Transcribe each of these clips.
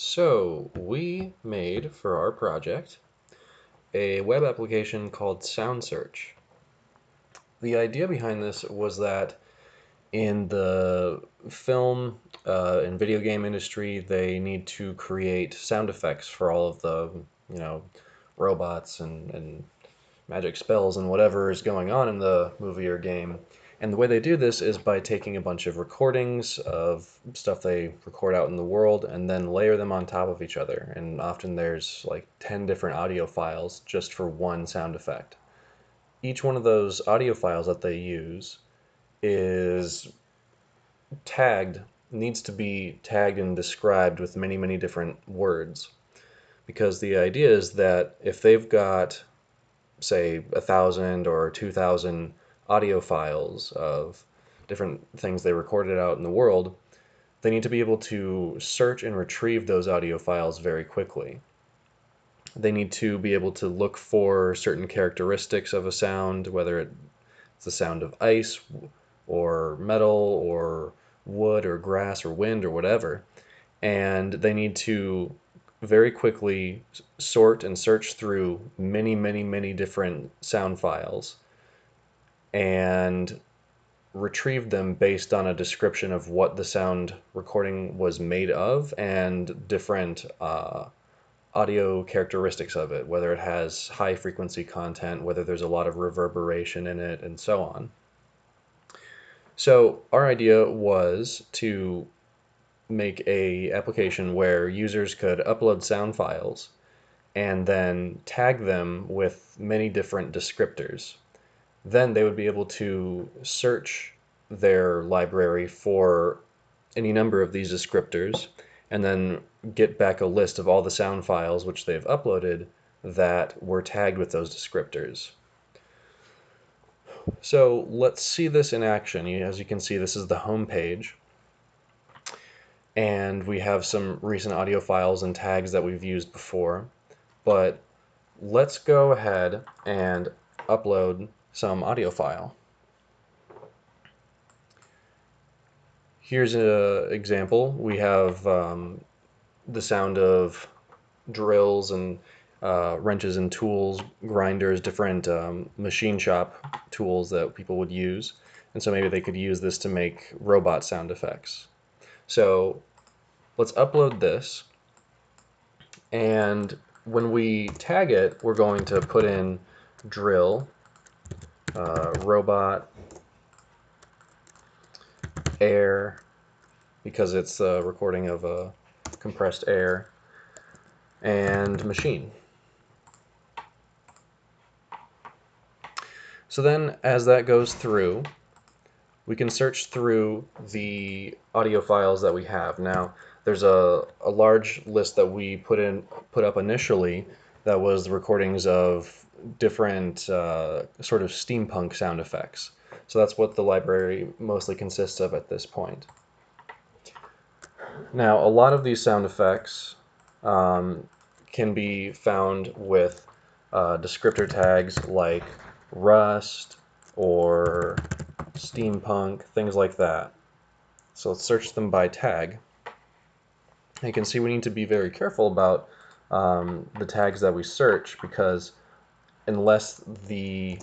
So we made for our project a web application called SoundSearch. The idea behind this was that in the film and video game industry, they need to create sound effects for all of the, you know, robots and magic spells and whatever is going on in the movie or game. And the way they do this is by taking a bunch of recordings of stuff they record out in the world and then layer them on top of each other. And often there's like 10 different audio files just for one sound effect. Each one of those audio files that they use is tagged, needs to be tagged and described with many, many different words. Because the idea is that if they've got say 1,000 or 2,000 audio files of different things they recorded out in the world, they need to be able to search and retrieve those audio files very quickly. They need to be able to look for certain characteristics of a sound, whether it's the sound of ice or metal or wood or grass or wind or whatever. And they need to very quickly sort and search through many, many, many different sound files and retrieve them based on a description of what the sound recording was made of and different audio characteristics of it, whether it has high frequency content, whether there's a lot of reverberation in it, and so on. So our idea was to make a application where users could upload sound files and then tag them with many different descriptors. Then they would be able to search their library for any number of these descriptors and then get back a list of all the sound files which they've uploaded that were tagged with those descriptors. So let's see this in action. As you can see, this is the home page. And we have some recent audio files and tags that we've used before. But let's go ahead and upload some audio file. Here's an example. We have the sound of drills and wrenches and tools, grinders, different machine shop tools that people would use. And so maybe they could use this to make robot sound effects. So let's upload this. And when we tag it, we're going to put in drill, robot, air, because it's a recording of compressed air, and machine. So then as that goes through, we can search through the audio files that we have. Now, there's a large list that we put up initially that was the recordings of different sort of steampunk sound effects. So that's what the library mostly consists of at this point. Now, a lot of these sound effects can be found with descriptor tags like rust or steampunk, things like that. So let's search them by tag. You can see we need to be very careful about the tags that we search, because unless the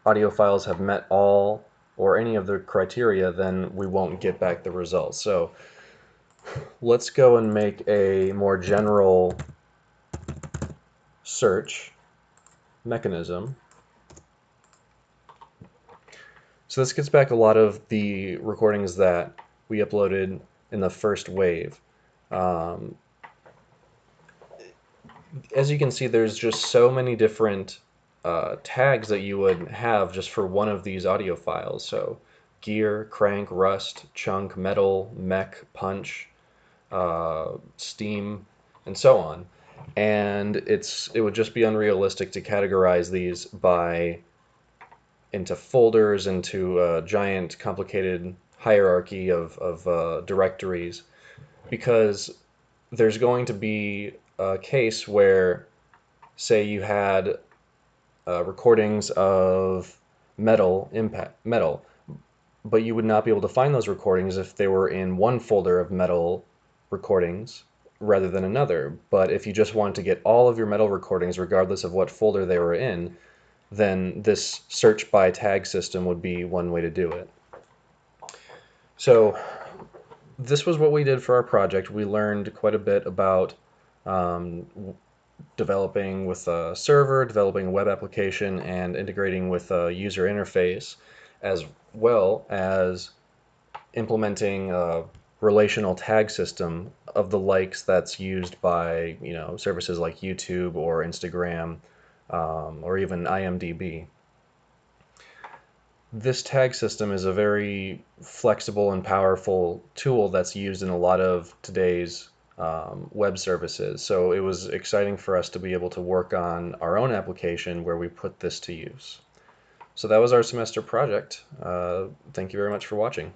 audio files have met all or any of the criteria, then we won't get back the results. So let's go and make a more general search mechanism. So this gets back a lot of the recordings that we uploaded in the first wave. As you can see, there's just so many different tags that you would have just for one of these audio files. So gear, crank, rust, chunk, metal, mech, punch, steam, and so on. And it would just be unrealistic to categorize these into folders, into a giant complicated hierarchy of directories, because there's going to be a case where, say, you had recordings of metal, but you would not be able to find those recordings if they were in one folder of metal recordings rather than another. But if you just want to get all of your metal recordings, regardless of what folder they were in, then this search by tag system would be one way to do it. So this was what we did for our project. We learned quite a bit about um, developing with a server, developing a web application, and integrating with a user interface, as well as implementing a relational tag system of the likes that's used by services like YouTube or Instagram, or even IMDb. This tag system is a very flexible and powerful tool that's used in a lot of today's web services. So it was exciting for us to be able to work on our own application where we put this to use. So that was our semester project. Thank you very much for watching.